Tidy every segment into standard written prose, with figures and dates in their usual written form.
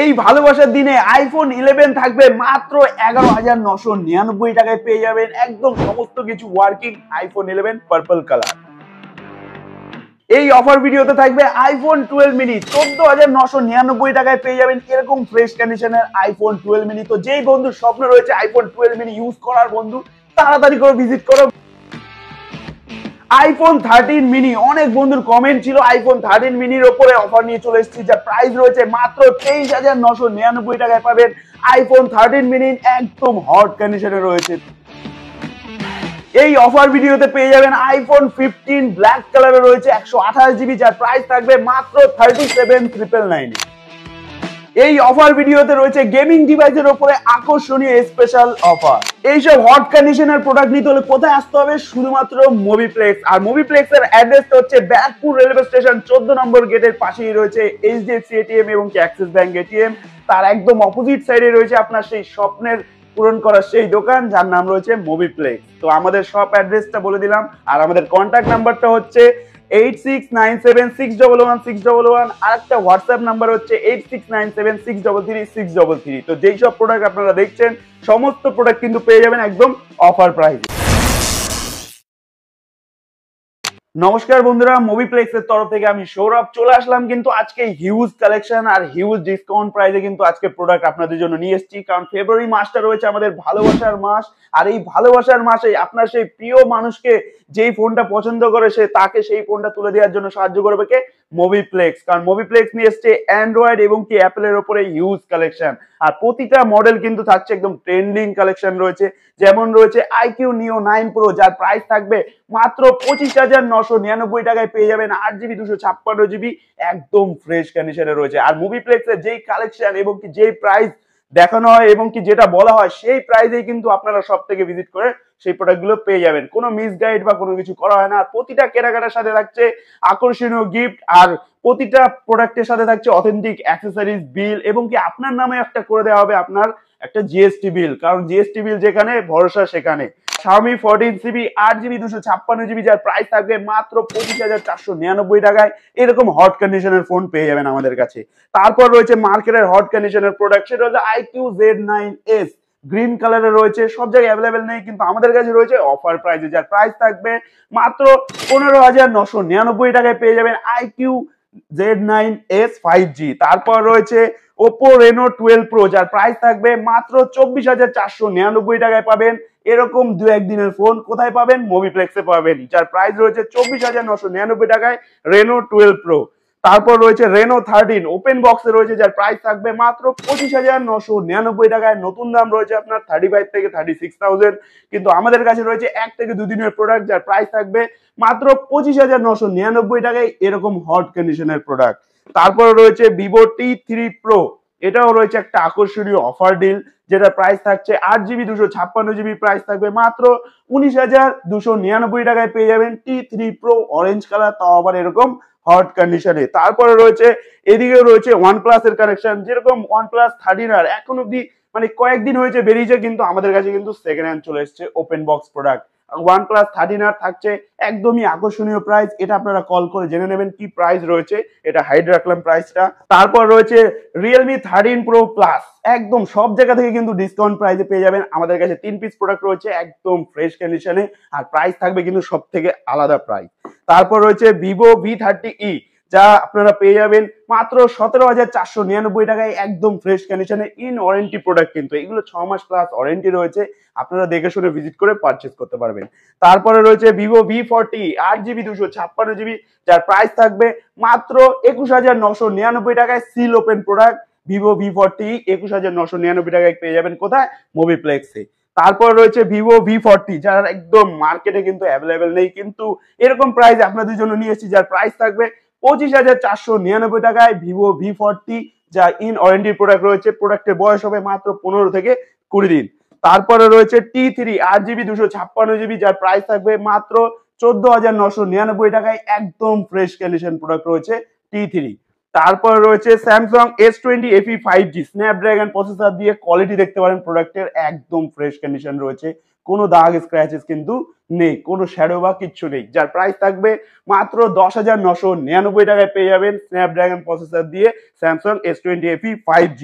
এই ভালোবাসার দিনে আইফোন 11 থাকবে মাত্র 11,999 টাকায় পেয়ে যাবেন একদম সমস্ত কিছু ওয়ার্কিং আইফোন 11 পার্পল কালার। এই অফার ভিডিওতে থাকবে আইফোন 12 মিনি 14,999 টাকায় পেয়ে যাবেন এরকম ফ্রেশ কন্ডিশনের আইফোন 12 মিনি। তো যেই বন্ধুর স্বপ্ন রয়েছে আইফোন 12 মিনি ইউজ করার বন্ধু তাড়াতাড়ি করে ভিজিট করো। আইফোন 13 মিনি, অনেক বন্ধুর কমেন্ট ছিল আইফোন 13 মিনির ওপরে অফার নিয়ে চলে এসেছি, যার প্রাইস রয়েছে মাত্র 23,999 টাকায় পাবেন আইফোন 13 মিনি একদম হট কন্ডিশনে রয়েছে। এই অফার ভিডিওতে পেয়ে যাবেন আইফোন 15 ব্ল্যাক কালারে রয়েছে 128 জিবি, যার প্রাইস থাকবে মাত্র 37,999। এই অফার ভিডিওতে রয়েছে গেমিং ডিভাইসের উপরে আকর্ষণীয় স্পেশাল অফার। এইসব হট কন্ডিশনের প্রোডাক্ট নিতে হলে কোথায় আসতে হবে? শুধুমাত্র মুভিপ্লেক্স। আর মুভিপ্লেক্সের অ্যাড্রেসটা হচ্ছে ব্যারাকপুর রেলওয়ে স্টেশন 14 নম্বর গেটের পাশেই রয়েছে এইচডিএফসি এটিএম এবং অ্যাক্সিস ব্যাংক এটিএম। তার একদম অপোজিট সাইডে রয়েছে আপনার সেই স্বপ্নের পূরণ করার সেই দোকান যার নাম রয়েছে মুভিপ্লেক্স। তো আমাদের শপ অ্যাড্রেসটা বলে দিলাম, আর আমাদের কন্ট্যাক্ট নাম্বারটা হচ্ছে 8697611611, আর একটা হোয়াটসঅ্যাপ নাম্বার হচ্ছে 8697633633। তো যেই সব প্রোডাক্ট আপনারা দেখছেন সমস্ত প্রোডাক্ট কিন্তু পেয়ে যাবেন একদম অফার প্রাইসে। নমস্কার বন্ধুরা, মুভিপ্লেক্সের তরফ থেকে আমি সৌরভ চলে আসলাম কিন্তু আজকে হিউজ কালেকশন আর হিউজ ডিসকাউন্ট প্রাইসে কিন্তু আজকে প্রোডাক্ট আপনাদের জন্য নিয়ে এসেছি। কারণ ফেব্রুয়ারি মাসটা রয়েছে আমাদের ভালোবাসার মাস, আর এই ভালোবাসার মাসে আপনার সেই প্রিয় মানুষকে যেই ফোনটা পছন্দ করে তাকে সেই ফোনটা তুলে দেওয়ার জন্য সাহায্য করবে কে? মুভিপ্লেক্স। কারণ মুভিপ্লেক্স নিয়ে এসছে অ্যান্ড্রয়েড এবং কি অ্যাপেলের উপরে হিউজ কালেকশন, আর প্রতিটা মডেল কিন্তু থাকছে একদম ট্রেন্ডিং কালেকশন রয়েছে। যেমন রয়েছে আইকিউ নিও 9 প্রো, যার প্রাইস থাকবে মাত্র 25,999 টাকায় পেয়ে যাবেন 8GB 256GB একদম ফ্রেশ কন্ডিশনে রয়েছে। আর মুভিপ্লেক্সের যেই কালেকশন এবং কি যেই প্রাইস দেখানো হয় এবং কি যেটা বলা হয় সেই প্রাইসেই কিন্তু আপনারা সব থেকে ভিজিট করে সেই প্রোডাক্টগুলো পেয়ে যাবেন। কোনো মিসগাইড বা কোনো কিছু করা হয় না। আর প্রতিটা কেনাকাটার সাথে থাকছে আকর্ষণীয় গিফট, আর প্রতিটা প্রোডাক্টের সাথে থাকছে অথেন্টিক অ্যাক্সেসরিজ বিল এবং কি আপনার নামে একটা করে দেওয়া হবে আপনার একটা জিএসটি বিল। কারণ জিএসটি বিল যেখানে ভরসা সেখানে। Xiaomi 14CB 8GB 256GB, যার প্রাইস থাকবে মাত্র 25,499 টাকায় এরকম হট কন্ডিশনের ফোন পেয়ে যাবেন আমাদের কাছে। তারপর রয়েছে মার্কেটের হট কন্ডিশনের প্রোডাক্ট, সেটা হচ্ছে iQOO Z9s গ্রিন কালারে রয়েছে, সব জায়গায় অ্যাভেলেবেল নেই কিন্তু আমাদের কাছে রয়েছে অফার প্রাইসে, যার প্রাইস থাকবে মাত্র 15,999 টাকায় পেয়ে যাবেন iQOO Z9s 5G। তারপর রয়েছে Oppo Reno 12 Pro, যার প্রাইস থাকবে মাত্র 24,499 টাকায় পাবেন এরকম দু একদিনের ফোন। কোথায় পাবেন? মুভিপ্লেক্সে পাবেন, যার প্রাইস রয়েছে 24,999 টাকায় Reno 12 Pro। তারপর রয়েছে Reno 13 ওপেন বক্সে রয়েছে, যার প্রাইস থাকবে মাত্র 25,999 টাকায়। নতুন দাম রয়েছে আপনার 35 থেকে 36,000, কিন্তু আমাদের কাছে রয়েছে 1 থেকে 2 দিনের প্রোডাক্ট, যার প্রাইস থাকবে মাত্র 25,999 টাকায় এরকম হট কন্ডিশনের প্রোডাক্ট। তারপর রয়েছে Vivo T3 Pro, এটাও রয়েছে একটা আকর্ষণীয় অফার ডিল, যেটা প্রাইস থাকছে 8GB 256GB, প্রাইস থাকবে মাত্র 19,299 টাকায় পেয়ে যাবেন T3 Pro অরেঞ্জ কালার, তাও আবার এরকম হট কন্ডিশনে। তারপরে রয়েছে এদিকেও রয়েছে OnePlus এর কালেকশন, যেরকম OnePlus 13R এখন অব্দি মানে কয়েকদিন হয়েছে বেরিয়েছে, কিন্তু আমাদের কাছে কিন্তু সেকেন্ড হ্যান্ড চলে এসছে open box product. OnePlus 13R থাকছে একদমই আকর্ষণীয় প্রাইস, এটা আপনারা কল করে জেনে নেবেন কি প্রাইস রয়েছে, এটা হাইড রাখলাম প্রাইসটা। তারপর রয়েছে Realme 13 Pro Plus, একদম সব জায়গা থেকে কিন্তু ডিসকাউন্ট প্রাইসে পেয়ে যাবেন। আমাদের কাছে 3 পিস প্রোডাক্ট রয়েছে একদম ফ্রেশ কন্ডিশনে, আর প্রাইস থাকবে কিন্তু সব থেকে আলাদা প্রাইস। তারপর রয়েছে Vivo V30e, যা আপনারা পেয়ে যাবেন মাত্র 17,499 টাকায় একদম ফ্রেশ কন্ডিশনে ইন ওয়ারেন্টি প্রোডাক্ট, কিন্তু এগুলো 6 মাস প্লাস ওয়ারেন্টি রয়েছে, আপনারা দেখে শুনে ভিজিট করে পারচেজ করতে পারবেন। তারপরে রয়েছে Vivo V40 8GB 256GB, যার প্রাইস থাকবে মাত্র 21,999 টাকায় seal open product. Vivo V40 21,999 টাকায় পেয়ে যাবেন কোথায়? মুভিপ্লেক্সে। তারপর রয়েছে Vivo V40, যার একদম মার্কেটে কিন্তু অ্যাভেলেবেল নেই, কিন্তু এরকম প্রাইস আপনাদের জন্য নিয়ে এসেছি, যার প্রাইস থাকবে 25,499 টাকায় Vivo V40, যা ইন ওয়ারেন্টি প্রোডাক্ট রয়েছে, প্রোডাক্টের বয়স হবে মাত্র 15 থেকে 20 দিন। তারপরে রয়েছে T3 8GB 256GB, যার প্রাইস থাকবে মাত্র 14,999 টাকায় একদম ফ্রেশ কন্ডিশন প্রোডাক্ট রয়েছে T3। তারপর রয়েছে Samsung S20 FE 5G Snapdragon processor দিয়ে, কোয়ালিটি দেখতে পারেন প্রোডাক্টের একদম ফ্রেশ কন্ডিশন রয়েছে, কোনো দাগ স্ক্র্যাচেস কিন্তু নেই, কোনো শ্যাডো বা কিচ্ছু নেই, যার প্রাইস থাকবে মাত্র 10,999 টাকায় পেয়ে যাবেন স্ন্যাপড্রাগন প্রসেসর দিয়ে স্যামসাং S20 FE 5G।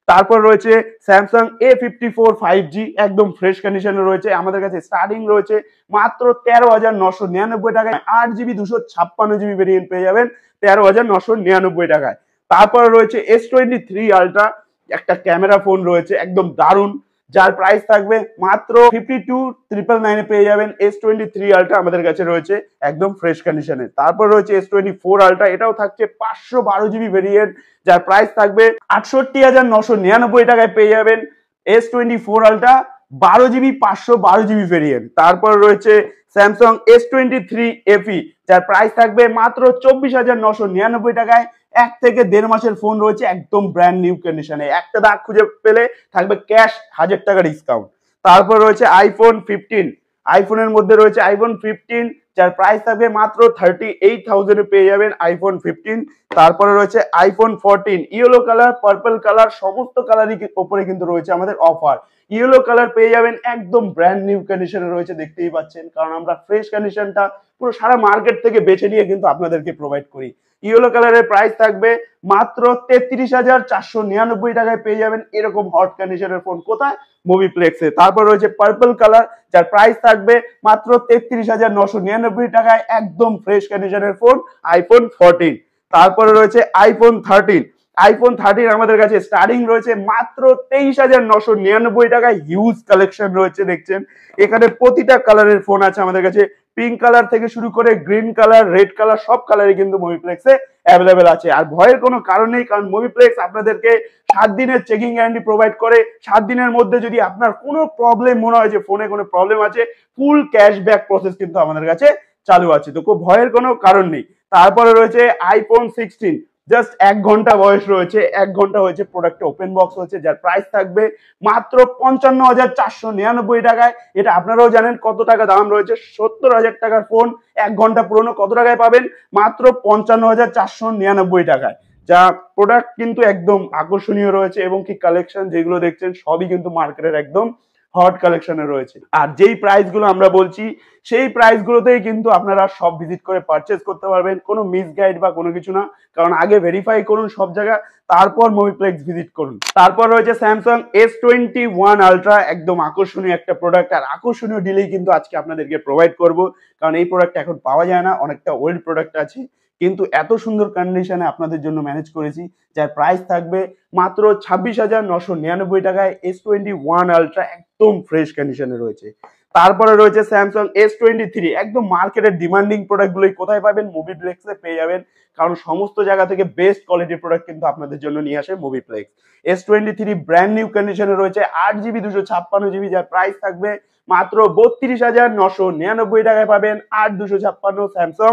তারপর রয়েছে স্যামসাং A54 5G, একদম ফ্রেশ কন্ডিশনে রয়েছে, আমাদের কাছে স্টার্টিং রয়েছে মাত্র 13,999 টাকায়। 8GB 256GB ভেরিয়েন্ট পেয়ে যাবেন 13,999 টাকায়। তারপর রয়েছে S23 আলট্রা, একটা ক্যামেরা ফোন রয়েছে একদম দারুণ, যার প্রাইস থাকবে মাত্র 52,999 পেয়ে যাবেন S23 আলট্রা, আমাদের কাছে রয়েছে একদম ফ্রেশ কন্ডিশনে। তারপর রয়েছে S24 আলট্রা, এটাও থাকছে 512GB ভেরিয়েন্ট, যার প্রাইস থাকবে 68,999 টাকায় পেয়ে যাবেন S24 ultra 12GB 512GB variant. তারপর রয়েছে স্যামসাং S23 FE, যার প্রাইস থাকবে মাত্র 24,999 টাকায়। 1 থেকে 1.5 মাসের ফোন রয়েছে, একদম ব্র্যান্ড নিউ কন্ডিশনে, একটা দাগ খুঁজে পেলে থাকবে ক্যাশ 1000 টাকা ডিসকাউন্ট। তারপর রয়েছে আইফোন 15, আইফোনের মধ্যে রয়েছে আইফোন 15, যার প্রাইস থাকবে মাত্র 38,000 এ পেয়ে যাবেন আইফোন 15। তারপরে রয়েছে iPhone 14, yellow colour, purple colour, সমস্ত কালারই উপরে কিন্তু রয়েছে আমাদের অফার। ইয়েলো কালার পেয়ে যাবেন একদম ব্র্যান্ড নিউ কন্ডিশনে রয়েছে, দেখতেই পাচ্ছেন, কারণ আমরা ফ্রেশ কন্ডিশনটা পুরো সারা মার্কেট থেকে বেছে নিয়ে কিন্তু আপনাদেরকে প্রোভাইড করি। ইয়েলো কালারের প্রাইস থাকবে মাত্র 33,499 টাকায় পেয়ে যাবেন এরকম হট কন্ডিশনের ফোন, কোথায়? মুভিপ্লেক্সে। তারপর রয়েছে পার্পল কালার, যার প্রাইস থাকবে মাত্র 33,999 টাকায়, একদম ফ্রেশ কন্ডিশনের ফোন আইফোন 14। তারপরে রয়েছে আইফোন 13, আইফোন 13 আমাদের কাছে স্টার্টিং রয়েছে মাত্র 23,999 টাকায়। হিউজ কালেকশন রয়েছে, দেখছেন এখানে প্রতিটা কালারের ফোন আছে আমাদের কাছে, পিঙ্ক কালার থেকে শুরু করে গ্রিন কালার, রেড কালার, সব কালারই কিন্তু মুভিপ্লেক্সে অ্যাভেলেবেল আছে। আর ভয়ের কোনো কারণ নেই, কারণ মুভিপ্লেক্স আপনাদেরকে 7 দিনের চেকিং গ্যারান্টি প্রোভাইড করে। 7 দিনের মধ্যে যদি আপনার কোনো প্রবলেম মনে হয় যে ফোনে কোনো প্রবলেম আছে, ফুল ক্যাশব্যাক প্রসেস কিন্তু আমাদের কাছে চালু আছে, তো খুব ভয়ের কোনো কারণ নেই। তারপরে রয়েছে আইফোন 16, জাস্ট 1 ঘন্টা বয়স রয়েছে, 1 ঘন্টা হয়েছে, প্রোডাক্টে ওপেন বক্স হচ্ছে, যার প্রাইস থাকবে মাত্র 55,499 টাকায়। এটা আপনারাও জানেন কত টাকা দাম রয়েছে, 70,000 টাকার ফোন 1 ঘন্টা পুরনো কত টাকায় পাবেন? মাত্র 55,499 টাকায়। যা প্রোডাক্ট কিন্তু একদম আকর্ষণীয় রয়েছে, এবং কি কালেকশন যেগুলো দেখছেন সবই কিন্তু মার্কেটের একদম হট কালেকশনে রয়েছে। আর যেই প্রাইস গুলো আমরা বলছি সেই প্রাইস গুলোতেই কিন্তু আপনারা সব ভিজিট করে পারচেজ করতে পারবেন, কোনো মিসগাইড বা কোনো কিছু না, কারণ আগে ভেরিফাই করুন সব জায়গা, তারপর মুভিপ্লেক্স ভিজিট করুন। তারপর রয়েছে স্যামসাং S21 আলট্রা, একদম আকর্ষণীয় একটা প্রোডাক্ট, আর আকর্ষণীয় ডিলেই কিন্তু আজকে আপনাদেরকে প্রোভাইড করব, কারণ এই প্রোডাক্ট এখন পাওয়া যায় না, অনেকটা ওল্ড প্রোডাক্ট আছে, কিন্তু এত সুন্দর কন্ডিশনে আপনাদের জন্য ম্যানেজ করেছি, যার প্রাইস থাকবে মাত্র 26,999 টাকায়। S21 আলট্রা একদম ফ্রেশ কন্ডিশনে রয়েছে। তারপরে রয়েছে স্যামসাং S23, একদম মার্কেটের ডিমান্ডিং প্রোডাক্ট গুলোই কোথায় পাবেন? মুভিপ্লেক্সে পেয়ে যাবেন, কারণ সমস্ত জায়গা থেকে বেস্ট কোয়ালিটির প্রোডাক্ট কিন্তু আপনাদের জন্য নিয়ে আসে মুভিপ্লেক্স। S23 ব্র্যান্ড নিউ কন্ডিশনে রয়েছে, 8GB 256GB, যার প্রাইস থাকবে মাত্র 32,999 টাকায় পাবেন 8/256 স্যামসাং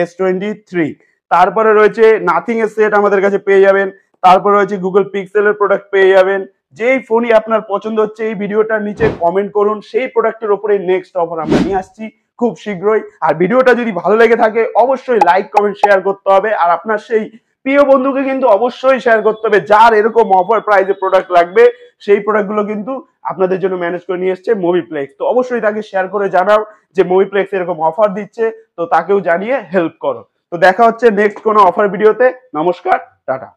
S23। তারপরে রয়েছে নাথিং এর সেট আমাদের কাছে পেয়ে যাবেন। তারপরে রয়েছে গুগল পিক্সেলের প্রোডাক্ট পেয়ে যাবেন। যেই ফোনই আপনার পছন্দ হচ্ছে এই ভিডিওটার নিচে কমেন্ট করুন, সেই প্রোডাক্টের উপরে নেক্সট অফার আমরা নিয়ে আসছি খুব শীঘ্রই। আর ভিডিওটা যদি ভালো লেগে থাকে অবশ্যই লাইক কমেন্ট শেয়ার করতে হবে, আর আপনার সেই প্রিয় বন্ধুকে কিন্তু অবশ্যই শেয়ার করতে হবে যার এরকম অফার প্রাইসে প্রোডাক্ট লাগবে। সেই প্রোডাক্টগুলো কিন্তু আপনাদের জন্য ম্যানেজ করে নিয়ে এসছে মুভিপ্লেক্স, তো অবশ্যই তাকে শেয়ার করে জানাও যে মুভিপ্লেক্স এরকম অফার দিচ্ছে, তো তাকেও জানিয়ে হেল্প করো। তো দেখা হচ্ছে নেক্সট কোনো অফার ভিডিওতে। নমস্কার, টাটা।